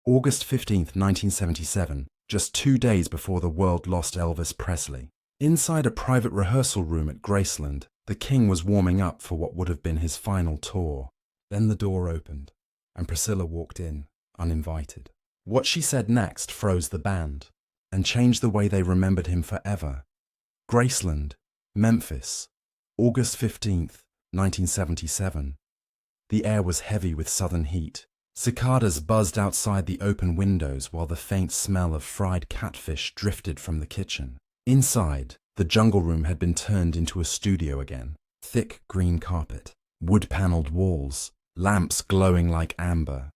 August 15th, 1977, just 2 days before the world lost Elvis Presley. Inside a private rehearsal room at Graceland, the King was warming up for what would have been his final tour. Then the door opened, and Priscilla walked in, uninvited. What she said next froze the band, and changed the way they remembered him forever. Graceland, Memphis, August 15th, 1977. The air was heavy with southern heat. Cicadas buzzed outside the open windows while the faint smell of fried catfish drifted from the kitchen. Inside, the jungle room had been turned into a studio again. Thick green carpet, wood-paneled walls, lamps glowing like amber.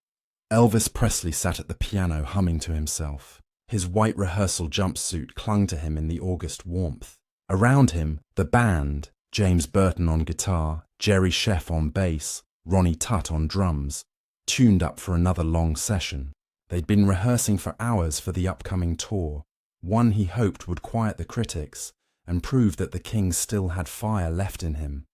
Elvis Presley sat at the piano humming to himself. His white rehearsal jumpsuit clung to him in the August warmth. Around him, the band, James Burton on guitar, Jerry Sheff on bass, Ronnie Tutt on drums, tuned up for another long session. They'd been rehearsing for hours for the upcoming tour, one he hoped would quiet the critics and prove that the King still had fire left in him.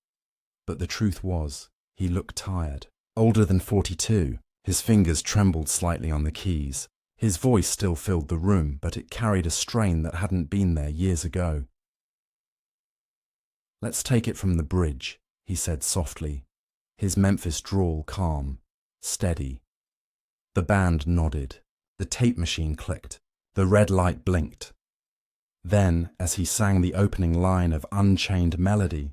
But the truth was, he looked tired. Older than 42, his fingers trembled slightly on the keys. His voice still filled the room, but it carried a strain that hadn't been there years ago. "Let's take it from the bridge," he said softly, his Memphis drawl calm, steady. The band nodded. The tape machine clicked. The red light blinked. Then, as he sang the opening line of Unchained Melody,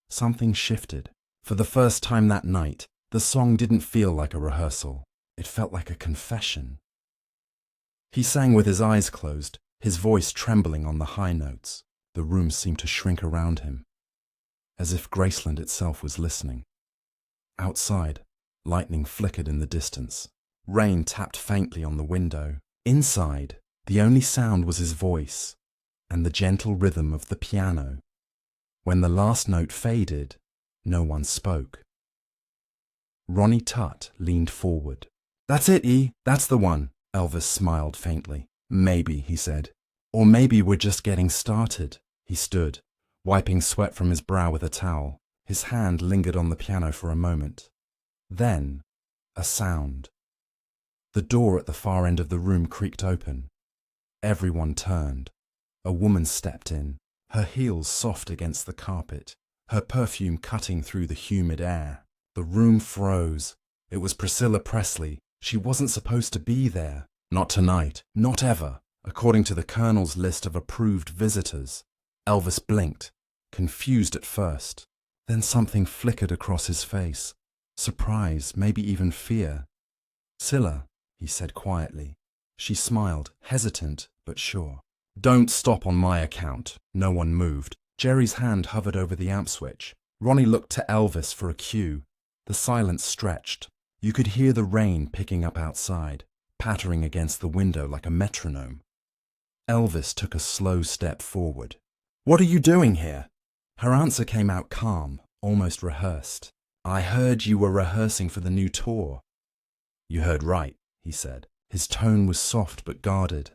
something shifted. For the first time that night, the song didn't feel like a rehearsal. It felt like a confession. He sang with his eyes closed, his voice trembling on the high notes. The room seemed to shrink around him, as if Graceland itself was listening. Outside, lightning flickered in the distance. Rain tapped faintly on the window. Inside, the only sound was his voice and the gentle rhythm of the piano. When the last note faded, no one spoke. Ronnie Tutt leaned forward. "That's it, E. That's the one." Elvis smiled faintly. "Maybe," he said. "Or maybe we're just getting started." He stood, wiping sweat from his brow with a towel. His hand lingered on the piano for a moment. Then, a sound. The door at the far end of the room creaked open. Everyone turned. A woman stepped in, her heels soft against the carpet, her perfume cutting through the humid air. The room froze. It was Priscilla Presley. She wasn't supposed to be there. Not tonight. Not ever. According to the Colonel's list of approved visitors. Elvis blinked, confused at first. Then something flickered across his face. Surprise, maybe even fear. "Scylla," he said quietly. She smiled, hesitant but sure. "Don't stop on my account." No one moved. Jerry's hand hovered over the amp switch. Ronnie looked to Elvis for a cue. The silence stretched. You could hear the rain picking up outside, pattering against the window like a metronome. Elvis took a slow step forward. "What are you doing here?" Her answer came out calm, almost rehearsed. "I heard you were rehearsing for the new tour." "You heard right," he said. His tone was soft but guarded.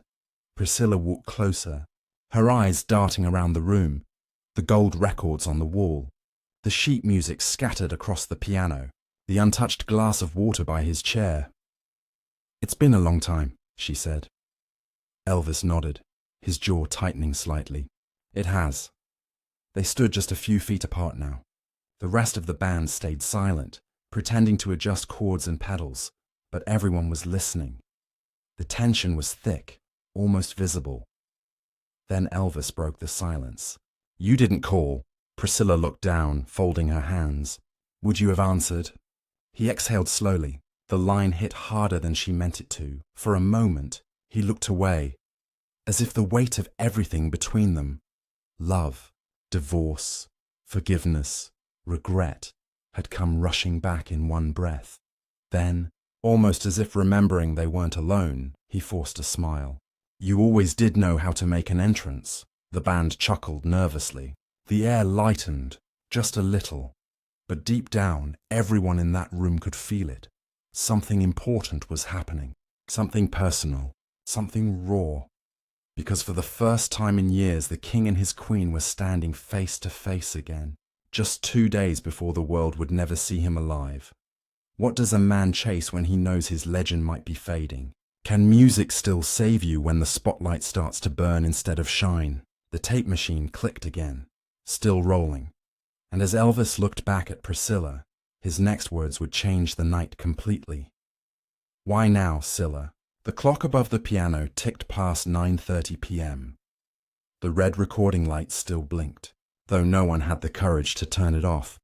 Priscilla walked closer, her eyes darting around the room, the gold records on the wall, the sheet music scattered across the piano, the untouched glass of water by his chair. "It's been a long time," she said. Elvis nodded, his jaw tightening slightly. "It has." They stood just a few feet apart now. The rest of the band stayed silent, pretending to adjust chords and pedals, but everyone was listening. The tension was thick, almost visible. Then Elvis broke the silence. "You didn't call." Priscilla looked down, folding her hands. "Would you have answered?" He exhaled slowly. The line hit harder than she meant it to. For a moment, he looked away, as if the weight of everything between them, love, divorce, forgiveness, regret, had come rushing back in one breath. Then, almost as if remembering they weren't alone, he forced a smile. "You always did know how to make an entrance." The band chuckled nervously. The air lightened, just a little. But deep down, everyone in that room could feel it. Something important was happening. Something personal. Something raw. Because for the first time in years, the King and his Queen were standing face to face again, just 2 days before the world would never see him alive. What does a man chase when he knows his legend might be fading? Can music still save you when the spotlight starts to burn instead of shine? The tape machine clicked again, still rolling. And as Elvis looked back at Priscilla, his next words would change the night completely. Why now, Scylla? The clock above the piano ticked past 9:30 p.m. The red recording light still blinked, though no one had the courage to turn it off.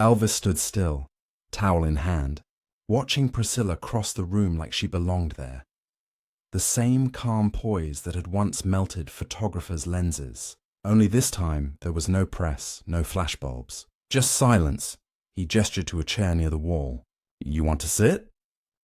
Elvis stood still, towel in hand, watching Priscilla cross the room like she belonged there. The same calm poise that had once melted photographers' lenses. Only this time there was no press, no flashbulbs. Just silence. He gestured to a chair near the wall. You want to sit?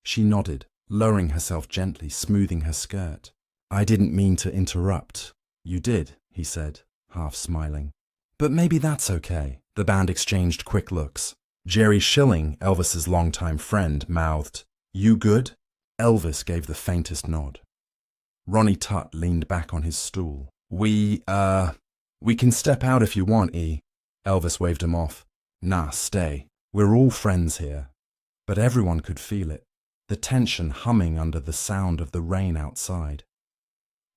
She nodded, lowering herself gently, smoothing her skirt. I didn't mean to interrupt. You did, he said, half smiling. But maybe that's okay. The band exchanged quick looks. Jerry Schilling, Elvis's longtime friend, mouthed, You good? Elvis gave the faintest nod. Ronnie Tutt leaned back on his stool. We can step out if you want, E. Elvis waved him off. Nah, stay. We're all friends here. But everyone could feel it, the tension humming under the sound of the rain outside.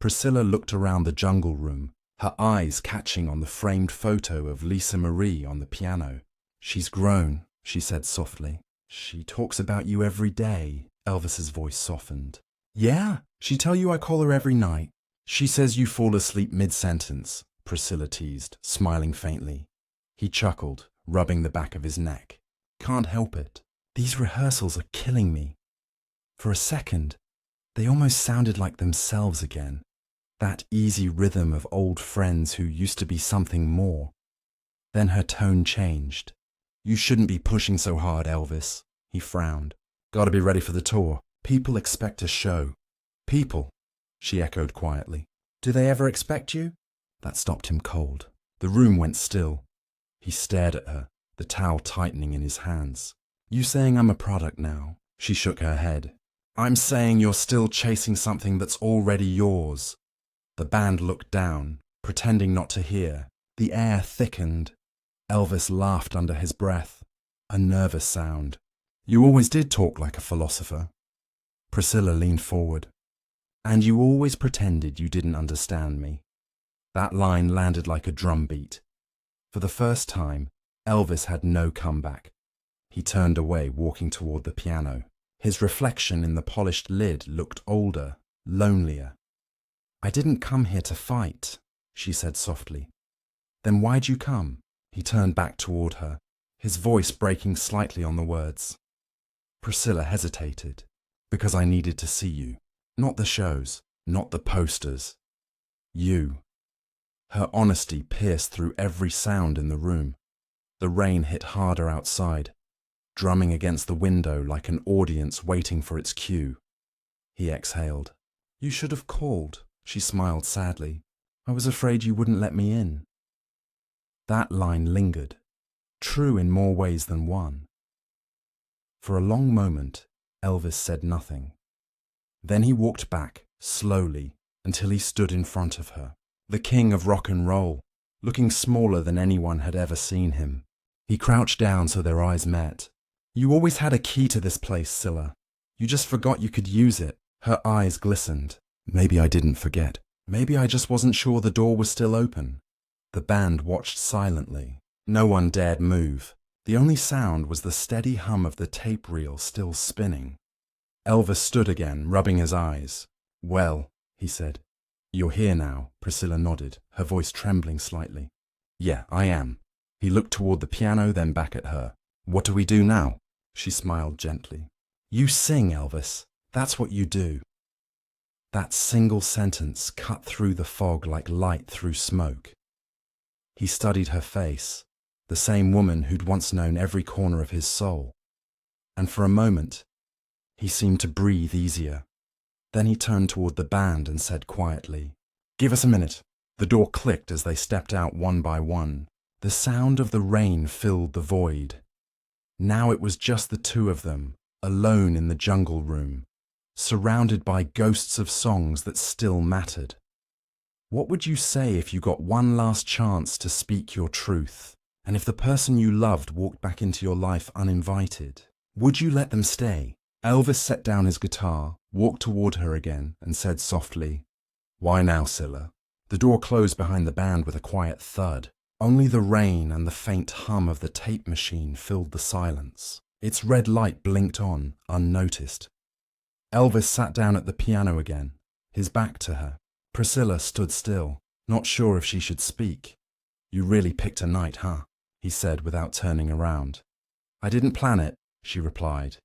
Priscilla looked around the jungle room, her eyes catching on the framed photo of Lisa Marie on the piano. She's grown, she said softly. She talks about you every day. Elvis's voice softened. Yeah? She tell you I call her every night? She says you fall asleep mid-sentence, Priscilla teased, smiling faintly. He chuckled, rubbing the back of his neck. Can't help it. These rehearsals are killing me. For a second, they almost sounded like themselves again. That easy rhythm of old friends who used to be something more. Then her tone changed. You shouldn't be pushing so hard, Elvis. He frowned. Gotta be ready for the tour. People expect a show. People, she echoed quietly. Do they ever expect you? That stopped him cold. The room went still. He stared at her, the towel tightening in his hands. You saying I'm a product now? She shook her head. I'm saying you're still chasing something that's already yours. The band looked down, pretending not to hear. The air thickened. Elvis laughed under his breath, a nervous sound. You always did talk like a philosopher. Priscilla leaned forward. And you always pretended you didn't understand me. That line landed like a drumbeat. For the first time, Elvis had no comeback. He turned away, walking toward the piano. His reflection in the polished lid looked older, lonelier. I didn't come here to fight, she said softly. Then why'd you come? He turned back toward her, his voice breaking slightly on the words. Priscilla hesitated. Because I needed to see you. Not the shows, not the posters. You. Her honesty pierced through every sound in the room. The rain hit harder outside, drumming against the window like an audience waiting for its cue. He exhaled. You should have called, she smiled sadly. I was afraid you wouldn't let me in. That line lingered, true in more ways than one. For a long moment, Elvis said nothing. Then he walked back, slowly, until he stood in front of her, the king of rock and roll, looking smaller than anyone had ever seen him. He crouched down so their eyes met. You always had a key to this place, Scylla. You just forgot you could use it. Her eyes glistened. Maybe I didn't forget. Maybe I just wasn't sure the door was still open. The band watched silently. No one dared move. The only sound was the steady hum of the tape reel still spinning. Elvis stood again, rubbing his eyes. Well, he said. You're here now, Priscilla nodded, her voice trembling slightly. Yeah, I am. He looked toward the piano, then back at her. What do we do now? She smiled gently. You sing, Elvis. That's what you do. That single sentence cut through the fog like light through smoke. He studied her face, the same woman who'd once known every corner of his soul. And for a moment, he seemed to breathe easier. Then he turned toward the band and said quietly, Give us a minute. The door clicked as they stepped out one by one. The sound of the rain filled the void. Now it was just the two of them, alone in the jungle room, surrounded by ghosts of songs that still mattered. What would you say if you got one last chance to speak your truth, and if the person you loved walked back into your life uninvited? Would you let them stay? Elvis set down his guitar, walked toward her again, and said softly, "Why now, Scylla?" The door closed behind the band with a quiet thud. Only the rain and the faint hum of the tape machine filled the silence. Its red light blinked on, unnoticed. Elvis sat down at the piano again, his back to her. Priscilla stood still, not sure if she should speak. "You really picked a night, huh?" he said without turning around. "I didn't plan it," she replied.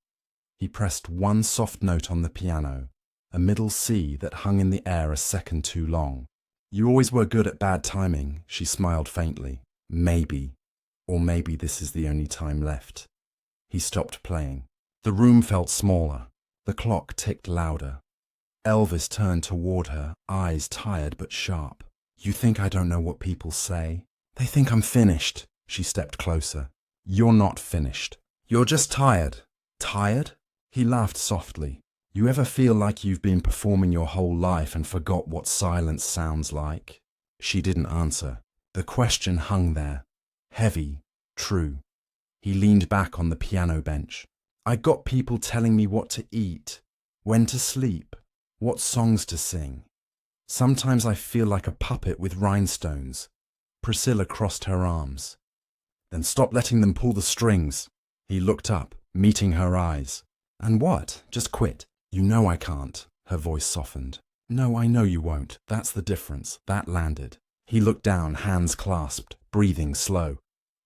He pressed one soft note on the piano, a middle C that hung in the air a second too long. "You always were good at bad timing," she smiled faintly. "Maybe. Or maybe this is the only time left." He stopped playing. The room felt smaller. The clock ticked louder. Elvis turned toward her, eyes tired but sharp. "You think I don't know what people say? They think I'm finished." She stepped closer. "You're not finished. You're just tired." "Tired?" He laughed softly. "You ever feel like you've been performing your whole life and forgot what silence sounds like?" She didn't answer. The question hung there, heavy, true. He leaned back on the piano bench. "I got people telling me what to eat, when to sleep, what songs to sing. Sometimes I feel like a puppet with rhinestones." Priscilla crossed her arms. "Then stop letting them pull the strings." He looked up, meeting her eyes. "And what? Just quit?" "You know I can't." Her voice softened. "No, I know you won't. That's the difference." That landed. He looked down, hands clasped, breathing slow.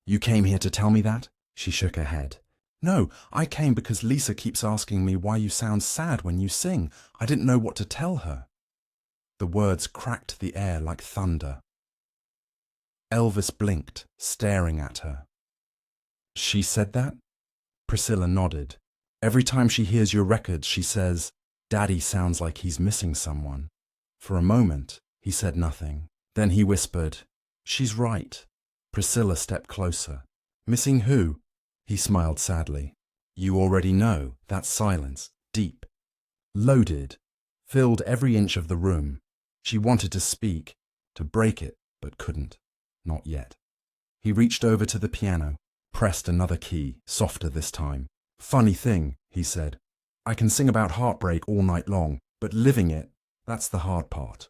"You came here to tell me that?" She shook her head. "No, I came because Lisa keeps asking me why you sound sad when you sing. I didn't know what to tell her." The words cracked the air like thunder. Elvis blinked, staring at her. "She said that?" Priscilla nodded. "Every time she hears your records, she says, 'Daddy sounds like he's missing someone.'" For a moment, he said nothing. Then he whispered, "She's right." Priscilla stepped closer. "Missing who?" He smiled sadly. "You already know." That silence, deep, loaded, filled every inch of the room. She wanted to speak, to break it, but couldn't. Not yet. He reached over to the piano, pressed another key, softer this time. "Funny thing," he said. "I can sing about heartbreak all night long, but living it, that's the hard part."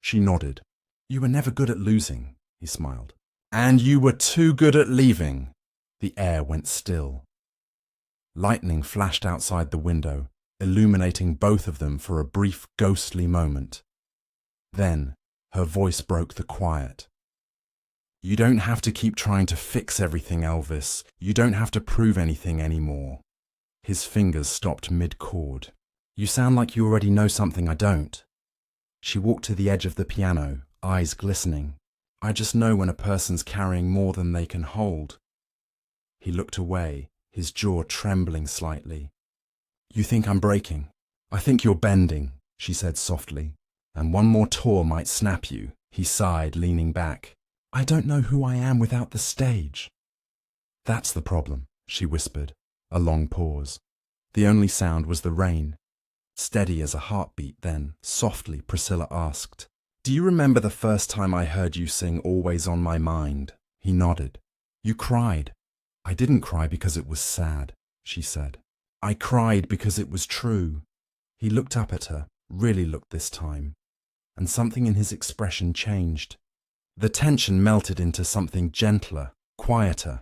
She nodded. "You were never good at losing," he smiled. "And you were too good at leaving." The air went still. Lightning flashed outside the window, illuminating both of them for a brief, ghostly moment. Then, her voice broke the quiet. "You don't have to keep trying to fix everything, Elvis. You don't have to prove anything anymore." His fingers stopped mid-chord. "You sound like you already know something I don't." She walked to the edge of the piano, eyes glistening. "I just know when a person's carrying more than they can hold." He looked away, his jaw trembling slightly. "You think I'm breaking?" "I think you're bending," she said softly. "And one more tour might snap you." He sighed, leaning back. "I don't know who I am without the stage." "That's the problem," she whispered. A long pause. The only sound was the rain. Steady as a heartbeat, then, softly, Priscilla asked, "Do you remember the first time I heard you sing Always on My Mind?" He nodded. "You cried." "I didn't cry because it was sad," she said. "I cried because it was true." He looked up at her, really looked this time, and something in his expression changed. The tension melted into something gentler, quieter.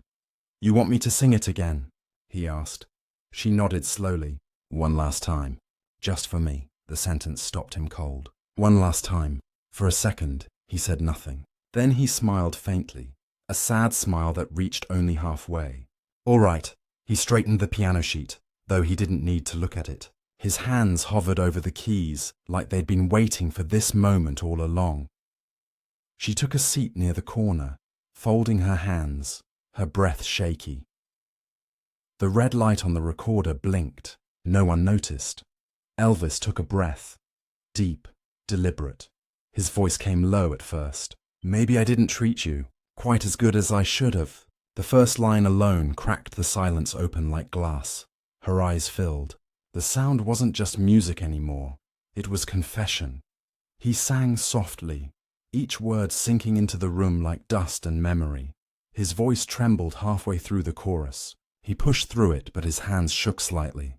"You want me to sing it again?" he asked. She nodded slowly. "One last time. Just for me." The sentence stopped him cold. One last time. For a second, he said nothing. Then he smiled faintly, a sad smile that reached only halfway. "All right." He straightened the piano sheet, though he didn't need to look at it. His hands hovered over the keys, like they'd been waiting for this moment all along. She took a seat near the corner, folding her hands, her breath shaky. The red light on the recorder blinked. No one noticed. Elvis took a breath, deep, deliberate. His voice came low at first. "Maybe I didn't treat you quite as good as I should have." The first line alone cracked the silence open like glass. Her eyes filled. The sound wasn't just music anymore. It was confession. He sang softly, each word sinking into the room like dust and memory. His voice trembled halfway through the chorus. He pushed through it, but his hands shook slightly.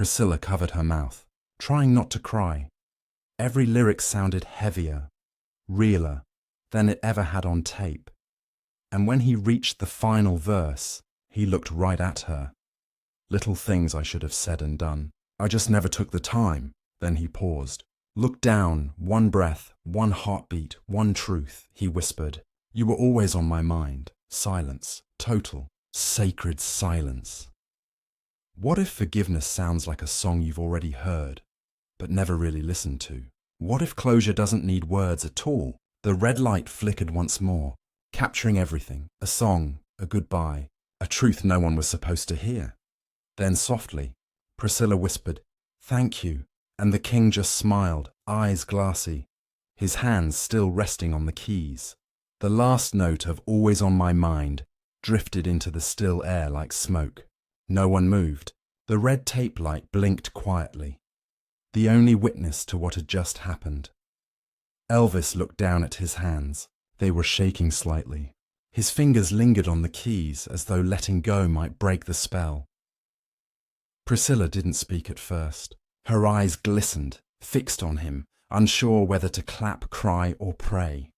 Priscilla covered her mouth, trying not to cry. Every lyric sounded heavier, realer than it ever had on tape. And when he reached the final verse, he looked right at her. Little things I should have said and done. I just never took the time. Then he paused. Looked down, one breath, one heartbeat, one truth, he whispered. You were always on my mind. Silence. Total, sacred silence. What if forgiveness sounds like a song you've already heard, but never really listened to? What if closure doesn't need words at all? The red light flickered once more, capturing everything. A song, a goodbye, a truth no one was supposed to hear. Then softly, Priscilla whispered, "Thank you," and the king just smiled, eyes glassy, his hands still resting on the keys. The last note of "Always on My Mind" drifted into the still air like smoke. No one moved. The red tape light blinked quietly, the only witness to what had just happened. Elvis looked down at his hands. They were shaking slightly. His fingers lingered on the keys as though letting go might break the spell. Priscilla didn't speak at first. Her eyes glistened, fixed on him, unsure whether to clap, cry, or pray.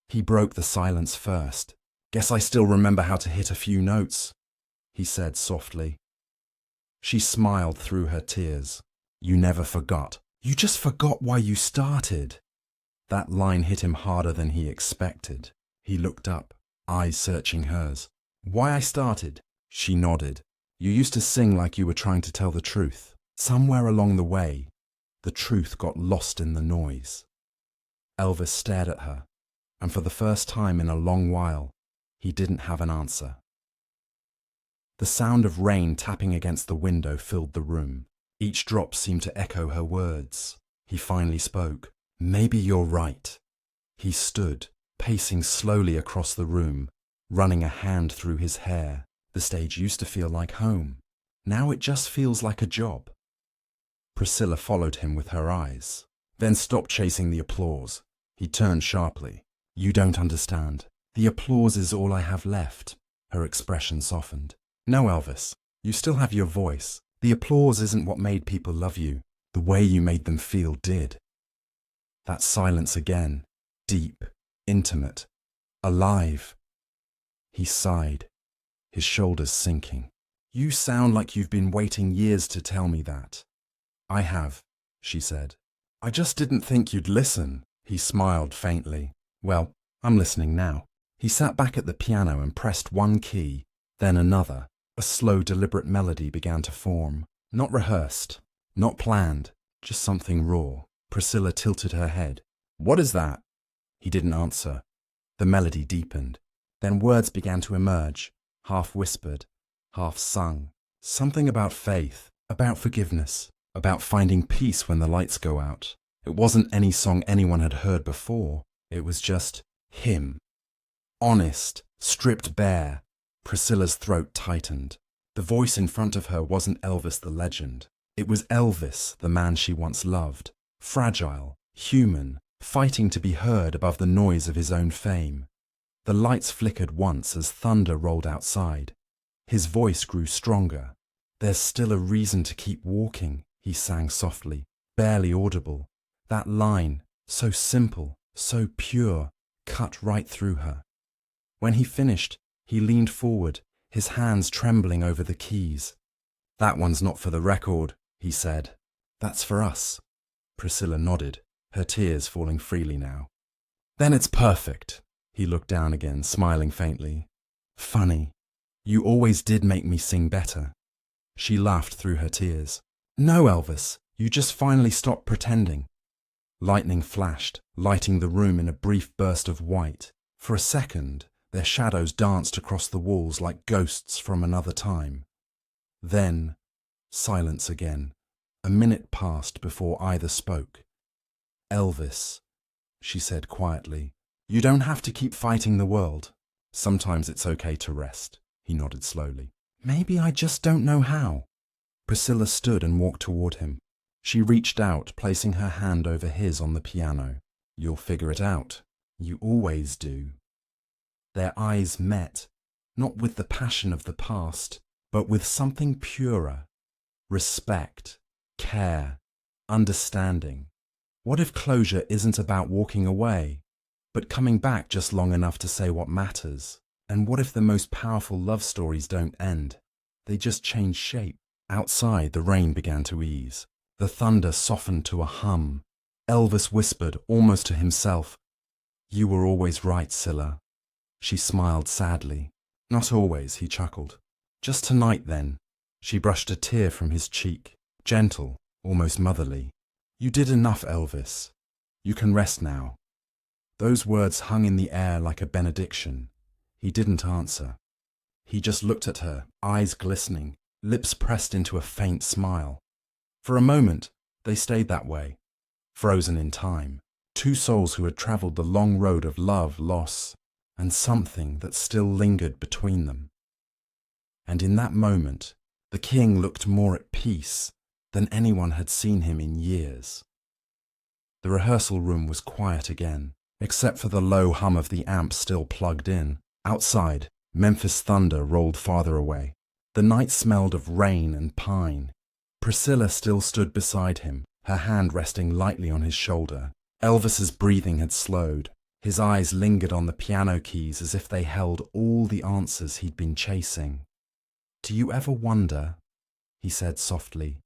He broke the silence first. "Guess I still remember how to hit a few notes," he said softly. She smiled through her tears. "You never forgot. You just forgot why you started." That line hit him harder than he expected. He looked up, eyes searching hers. "Why I started?" She nodded. "You used to sing like you were trying to tell the truth. Somewhere along the way, the truth got lost in the noise." Elvis stared at her, and for the first time in a long while, he didn't have an answer. The sound of rain tapping against the window filled the room. Each drop seemed to echo her words. He finally spoke. "Maybe you're right." He stood, pacing slowly across the room, running a hand through his hair. The stage used to feel like home. Now it just feels like a job. Priscilla followed him with her eyes, then stopped chasing the applause. He turned sharply. "You don't understand. The applause is all I have left." Her expression softened. "No, Elvis, you still have your voice. The applause isn't what made people love you. The way you made them feel did." That silence again, deep, intimate, alive. He sighed, his shoulders sinking. "You sound like you've been waiting years to tell me that." "I have," she said. "I just didn't think you'd listen." He smiled faintly. "Well, I'm listening now." He sat back at the piano and pressed one key, then another. A slow, deliberate melody began to form. Not rehearsed, not planned, just something raw. Priscilla tilted her head. "What is that?" He didn't answer. The melody deepened. Then words began to emerge, half whispered, half sung. Something about faith, about forgiveness, about finding peace when the lights go out. It wasn't any song anyone had heard before. It was just him. Honest, stripped bare. Priscilla's throat tightened. The voice in front of her wasn't Elvis the legend. It was Elvis, the man she once loved. Fragile, human, fighting to be heard above the noise of his own fame. The lights flickered once as thunder rolled outside. His voice grew stronger. "There's still a reason to keep walking," he sang softly, barely audible. That line, so simple, so pure, cut right through her. When he finished, he leaned forward, his hands trembling over the keys. "That one's not for the record," he said. "That's for us." Priscilla nodded, her tears falling freely now. "Then it's perfect." He looked down again, smiling faintly. "Funny. You always did make me sing better." She laughed through her tears. "No, Elvis, you just finally stopped pretending." Lightning flashed, lighting the room in a brief burst of white. For a second, their shadows danced across the walls like ghosts from another time. Then, silence again. A minute passed before either spoke. "Elvis," she said quietly, "you don't have to keep fighting the world. Sometimes it's okay to rest." He nodded slowly. "Maybe I just don't know how." Priscilla stood and walked toward him. She reached out, placing her hand over his on the piano. "You'll figure it out. You always do." Their eyes met, not with the passion of the past, but with something purer, respect, care, understanding. What if closure isn't about walking away, but coming back just long enough to say what matters? And what if the most powerful love stories don't end? They just change shape. Outside, the rain began to ease. The thunder softened to a hum. Elvis whispered, almost to himself, "You were always right, Scylla." She smiled sadly. "Not always," he chuckled. "Just tonight, then." She brushed a tear from his cheek, gentle, almost motherly. "You did enough, Elvis. You can rest now." Those words hung in the air like a benediction. He didn't answer. He just looked at her, eyes glistening, lips pressed into a faint smile. For a moment, they stayed that way, frozen in time. Two souls who had traveled the long road of love, loss, and something that still lingered between them. And in that moment, the king looked more at peace than anyone had seen him in years. The rehearsal room was quiet again, except for the low hum of the amp still plugged in. Outside, Memphis thunder rolled farther away. The night smelled of rain and pine. Priscilla still stood beside him, her hand resting lightly on his shoulder. Elvis's breathing had slowed. His eyes lingered on the piano keys as if they held all the answers he'd been chasing. "Do you ever wonder," he said softly,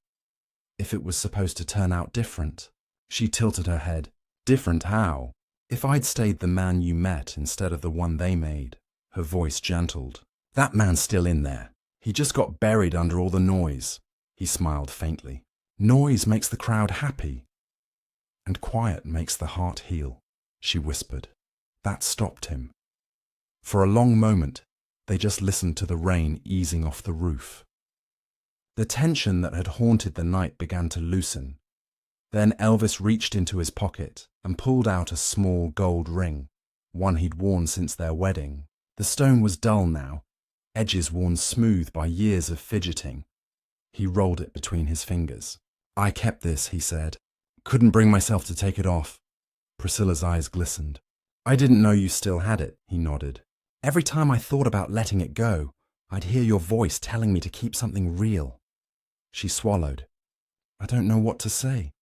"if it was supposed to turn out different?" She tilted her head. "Different how? If I'd stayed the man you met instead of the one they made." Her voice gentled. "That man's still in there. He just got buried under all the noise." He smiled faintly. "Noise makes the crowd happy, and quiet makes the heart heal," she whispered. That stopped him. For a long moment, they just listened to the rain easing off the roof. The tension that had haunted the night began to loosen. Then Elvis reached into his pocket and pulled out a small gold ring, one he'd worn since their wedding. The stone was dull now, edges worn smooth by years of fidgeting. He rolled it between his fingers. "I kept this," he said. "Couldn't bring myself to take it off." Priscilla's eyes glistened. "I didn't know you still had it," he nodded. "Every time I thought about letting it go, I'd hear your voice telling me to keep something real." She swallowed. "I don't know what to say."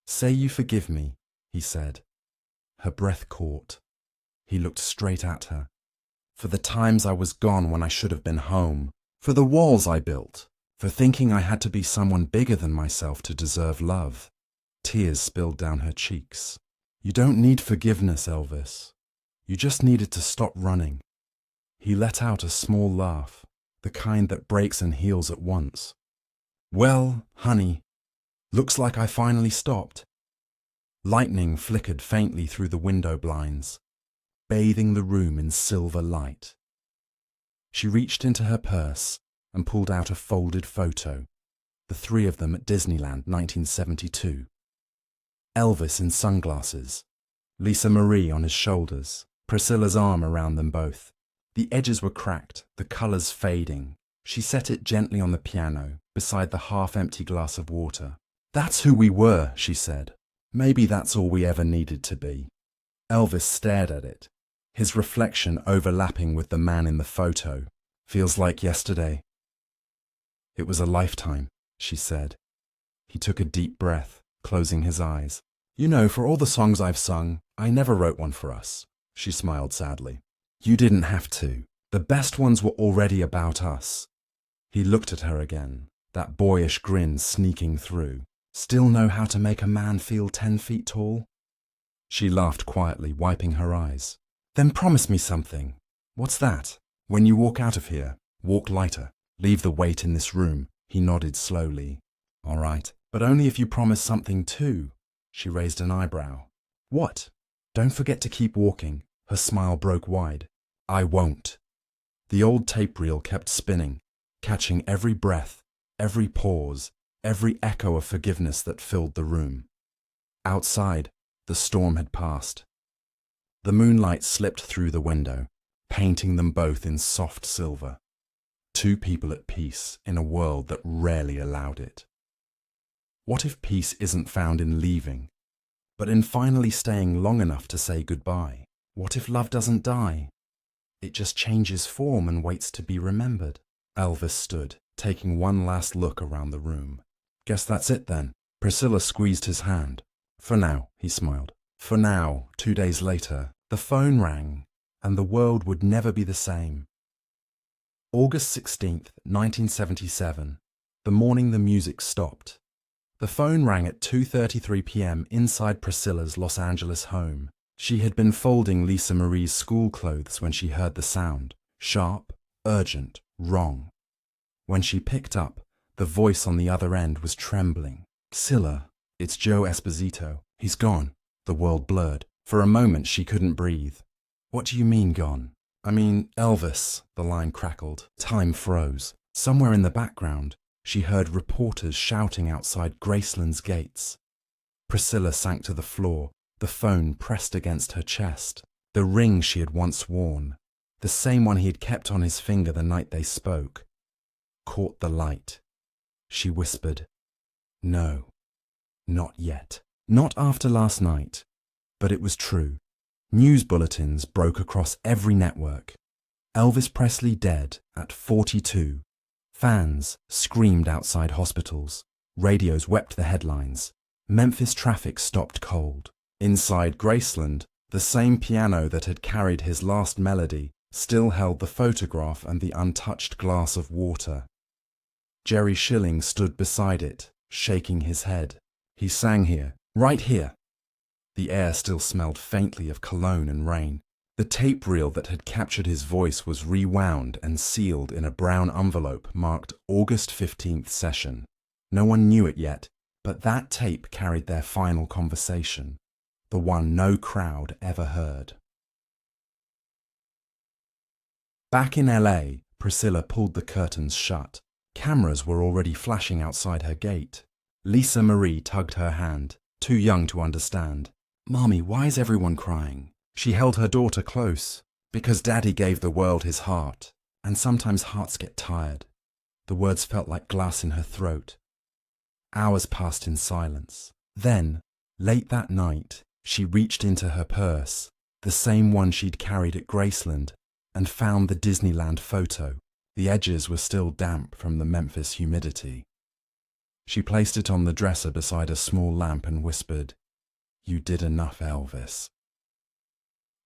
"Say you forgive me," he said. Her breath caught. He looked straight at her. "For the times I was gone when I should have been home. For the walls I built. For thinking I had to be someone bigger than myself to deserve love." Tears spilled down her cheeks. "You don't need forgiveness, Elvis. You just needed to stop running." He let out a small laugh, the kind that breaks and heals at once. "Well, honey, looks like I finally stopped." Lightning flickered faintly through the window blinds, bathing the room in silver light. She reached into her purse and pulled out a folded photo, the three of them at Disneyland, 1972. Elvis in sunglasses, Lisa Marie on his shoulders, Priscilla's arm around them both. The edges were cracked, the colours fading. She set it gently on the piano, beside the half-empty glass of water. "That's who we were," she said. "Maybe that's all we ever needed to be." Elvis stared at it, his reflection overlapping with the man in the photo. "Feels like yesterday." "It was a lifetime," she said. He took a deep breath, closing his eyes. "You know, for all the songs I've sung, I never wrote one for us." She smiled sadly. "You didn't have to. The best ones were already about us." He looked at her again, that boyish grin sneaking through. "Still know how to make a man feel 10 feet tall?" She laughed quietly, wiping her eyes. "Then promise me something." "What's that?" "When you walk out of here, walk lighter. Leave the weight in this room." He nodded slowly. "All right, but only if you promise something too." She raised an eyebrow. "What?" "Don't forget to keep walking." Her smile broke wide. "I won't." The old tape reel kept spinning, catching every breath, every pause, every echo of forgiveness that filled the room. Outside, the storm had passed. The moonlight slipped through the window, painting them both in soft silver. Two people at peace in a world that rarely allowed it. What if peace isn't found in leaving, but in finally staying long enough to say goodbye? What if love doesn't die? It just changes form and waits to be remembered. Elvis stood, taking one last look around the room. Guess that's it then. Priscilla squeezed his hand. For now, he smiled. For now, 2 days later, the phone rang, and the world would never be the same. August 16th, 1977, the morning the music stopped. The phone rang at 2:33 p.m. inside Priscilla's Los Angeles home. She had been folding Lisa Marie's school clothes when she heard the sound. Sharp, urgent, wrong. When she picked up, the voice on the other end was trembling. Priscilla, it's Joe Esposito. He's gone. The world blurred. For a moment she couldn't breathe. What do you mean gone? I mean, Elvis, the line crackled. Time froze. Somewhere in the background, she heard reporters shouting outside Graceland's gates. Priscilla sank to the floor, the phone pressed against her chest. The ring she had once worn, the same one he had kept on his finger the night they spoke, caught the light. She whispered, "No, not yet. Not after last night." But it was true. News bulletins broke across every network. Elvis Presley dead at 42. Fans screamed outside hospitals. Radios wept the headlines. Memphis traffic stopped cold. Inside Graceland, the same piano that had carried his last melody still held the photograph and the untouched glass of water. Jerry Schilling stood beside it, shaking his head. He sang here, right here. The air still smelled faintly of cologne and rain. The tape reel that had captured his voice was rewound and sealed in a brown envelope marked August 15th session. No one knew it yet, but that tape carried their final conversation, the one no crowd ever heard. Back in LA, Priscilla pulled the curtains shut. Cameras were already flashing outside her gate. Lisa Marie tugged her hand, too young to understand. "Mommy, why is everyone crying?" She held her daughter close. "Because Daddy gave the world his heart, and sometimes hearts get tired." The words felt like glass in her throat. Hours passed in silence. Then, late that night, she reached into her purse, the same one she'd carried at Graceland, and found the Disneyland photo. The edges were still damp from the Memphis humidity. She placed it on the dresser beside a small lamp and whispered, "You did enough, Elvis."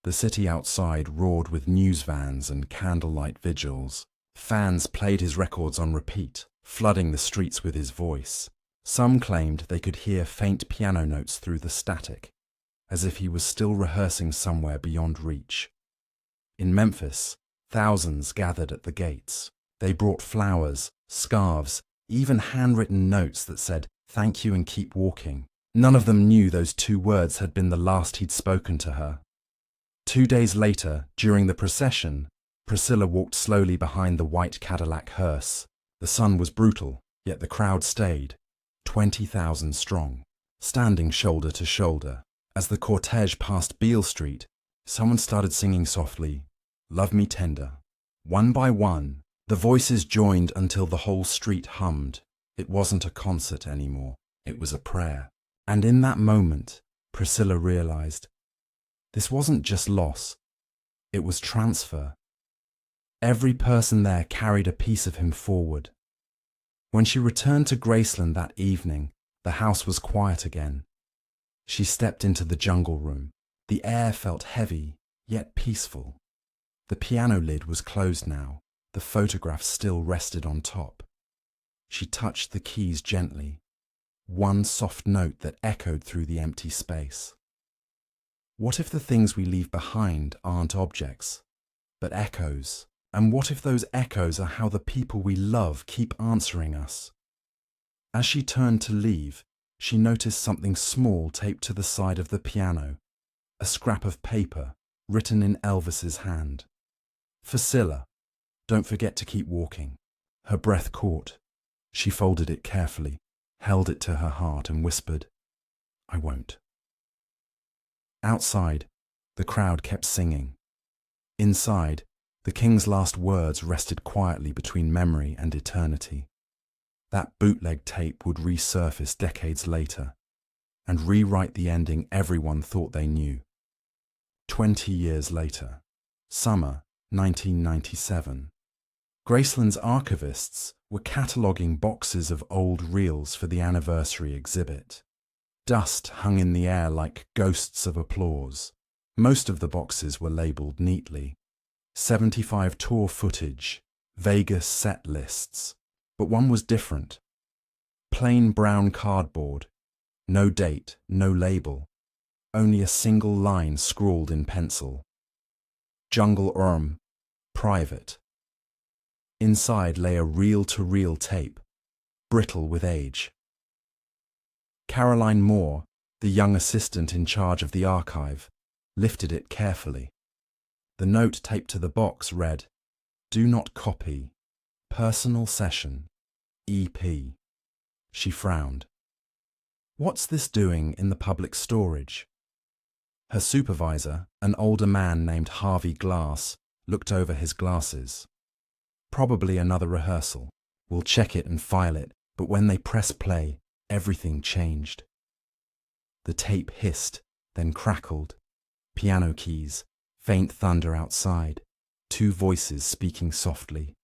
The city outside roared with news vans and candlelight vigils. Fans played his records on repeat, flooding the streets with his voice. Some claimed they could hear faint piano notes through the static, as if he was still rehearsing somewhere beyond reach. In Memphis, thousands gathered at the gates. They brought flowers, scarves, even handwritten notes that said, "Thank you and keep walking." None of them knew those 2 words had been the last he'd spoken to her. 2 days later, during the procession, Priscilla walked slowly behind the white Cadillac hearse. The sun was brutal, yet the crowd stayed, 20,000 strong, standing shoulder to shoulder. As the cortege passed Beale Street, someone started singing softly, "Love Me Tender." One by one, the voices joined until the whole street hummed. It wasn't a concert anymore, it was a prayer. And in that moment, Priscilla realized, this wasn't just loss, it was transfer. Every person there carried a piece of him forward. When she returned to Graceland that evening, the house was quiet again. She stepped into the jungle room. The air felt heavy, yet peaceful. The piano lid was closed now. The photograph still rested on top. She touched the keys gently, one soft note that echoed through the empty space. What if the things we leave behind aren't objects, but echoes? And what if those echoes are how the people we love keep answering us? As she turned to leave, she noticed something small taped to the side of the piano, a scrap of paper written in Elvis's hand. "Priscilla, don't forget to keep walking." Her breath caught. She folded it carefully, held it to her heart and whispered, "I won't." Outside, the crowd kept singing. Inside, the King's last words rested quietly between memory and eternity. That bootleg tape would resurface decades later and rewrite the ending everyone thought they knew. 20 years later, summer 1997, Graceland's archivists were cataloguing boxes of old reels for the anniversary exhibit. Dust hung in the air like ghosts of applause. Most of the boxes were labelled neatly. 75 tour footage, Vegas set lists. But one was different. Plain brown cardboard. No date, no label. Only a single line scrawled in pencil. Jungle Urm, private. Inside lay a reel-to-reel tape, brittle with age. Caroline Moore, the young assistant in charge of the archive, lifted it carefully. The note taped to the box read, "Do not copy. Personal session. EP." She frowned. What's this doing in the public storage? Her supervisor, an older man named Harvey Glass, looked over his glasses. Probably another rehearsal. We'll check it and file it, but when they press play, everything changed. The tape hissed, then crackled. Piano keys, faint thunder outside, two voices speaking softly.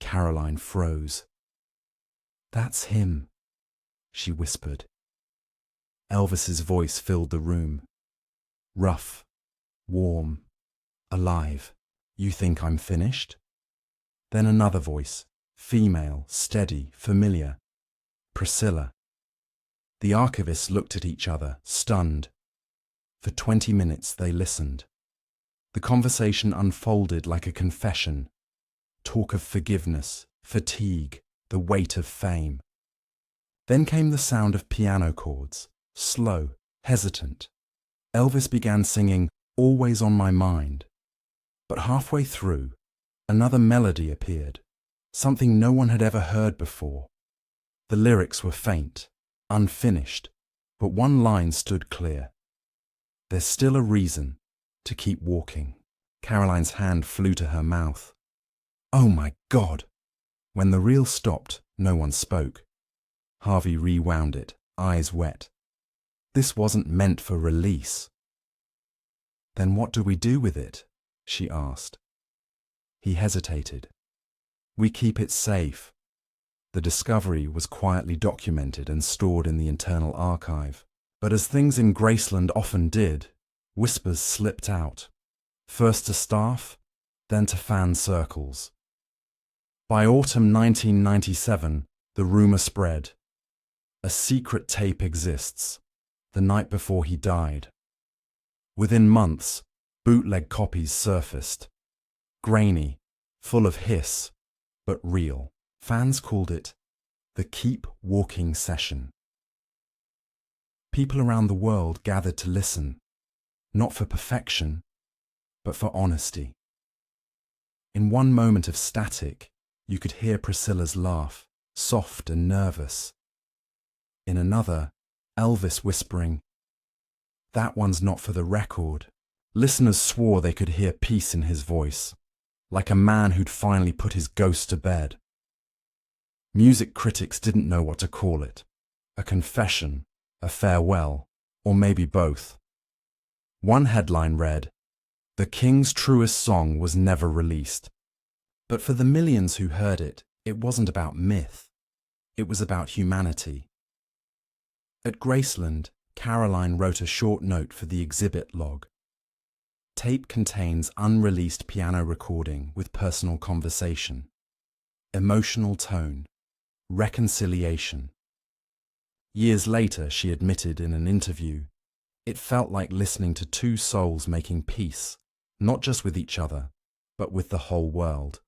Caroline froze. "That's him," she whispered. Elvis's voice filled the room. Rough, warm, alive. "You think I'm finished?" Then another voice, female, steady, familiar. "Priscilla." The archivists looked at each other, stunned. For 20 minutes they listened. The conversation unfolded like a confession. Talk of forgiveness, fatigue, the weight of fame. Then came the sound of piano chords, slow, hesitant. Elvis began singing "Always on My Mind." But halfway through, another melody appeared, something no one had ever heard before. The lyrics were faint, unfinished, but one line stood clear. "There's still a reason to keep walking." Caroline's hand flew to her mouth. Oh my God! When the reel stopped, no one spoke. Harvey rewound it, eyes wet. This wasn't meant for release. "Then what do we do with it?" she asked. He hesitated. "We keep it safe." The discovery was quietly documented and stored in the internal archive. But as things in Graceland often did, whispers slipped out. First to staff, then to fan circles. By autumn 1997, the rumour spread. A secret tape exists, the night before he died. Within months, bootleg copies surfaced. Grainy, full of hiss, but real. Fans called it the Keep Walking Session. People around the world gathered to listen, not for perfection, but for honesty. In one moment of static, you could hear Priscilla's laugh, soft and nervous. In another, Elvis whispering, "That one's not for the record." Listeners swore they could hear peace in his voice, like a man who'd finally put his ghost to bed. Music critics didn't know what to call it. A confession, a farewell, or maybe both. One headline read, "The King's truest song was never released." But for the millions who heard it, it wasn't about myth. It was about humanity. At Graceland, Caroline wrote a short note for the exhibit log. Tape contains unreleased piano recording with personal conversation, emotional tone, reconciliation. Years later, she admitted in an interview, it felt like listening to two souls making peace, not just with each other, but with the whole world.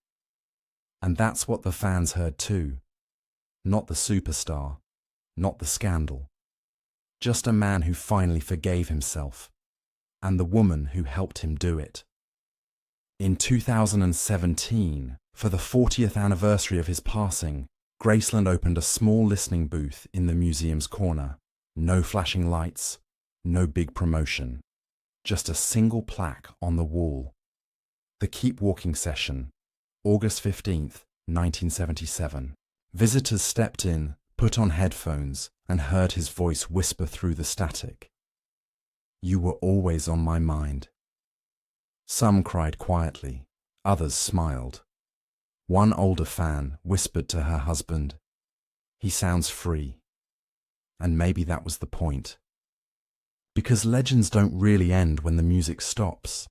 And that's what the fans heard too. Not the superstar, not the scandal. Just a man who finally forgave himself, and the woman who helped him do it. In 2017, for the 40th anniversary of his passing, Graceland opened a small listening booth in the museum's corner. No flashing lights, no big promotion. Just a single plaque on the wall. The Keep Walking Session, August 15th, 1977. Visitors stepped in, put on headphones, and heard his voice whisper through the static. "You were always on my mind." Some cried quietly, others smiled. One older fan whispered to her husband, "He sounds free." And maybe that was the point. Because legends don't really end when the music stops.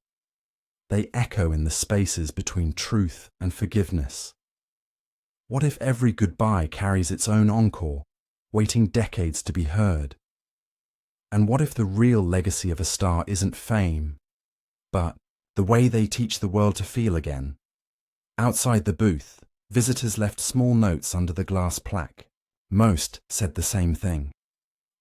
They echo in the spaces between truth and forgiveness. What if every goodbye carries its own encore, waiting decades to be heard? And what if the real legacy of a star isn't fame, but the way they teach the world to feel again? Outside the booth, visitors left small notes under the glass plaque. Most said the same thing.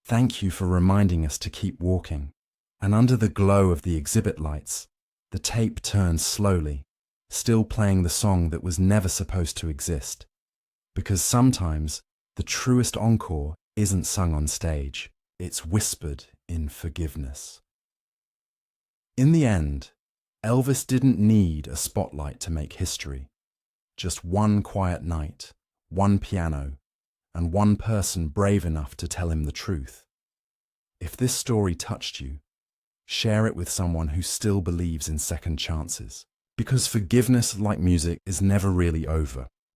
"Thank you for reminding us to keep walking." And under the glow of the exhibit lights, the tape turned slowly, still playing the song that was never supposed to exist. Because sometimes the truest encore isn't sung on stage, it's whispered in forgiveness. In the end, Elvis didn't need a spotlight to make history. Just one quiet night, one piano, and one person brave enough to tell him the truth. If this story touched you, share it with someone who still believes in second chances. Because forgiveness, like music, is never really over.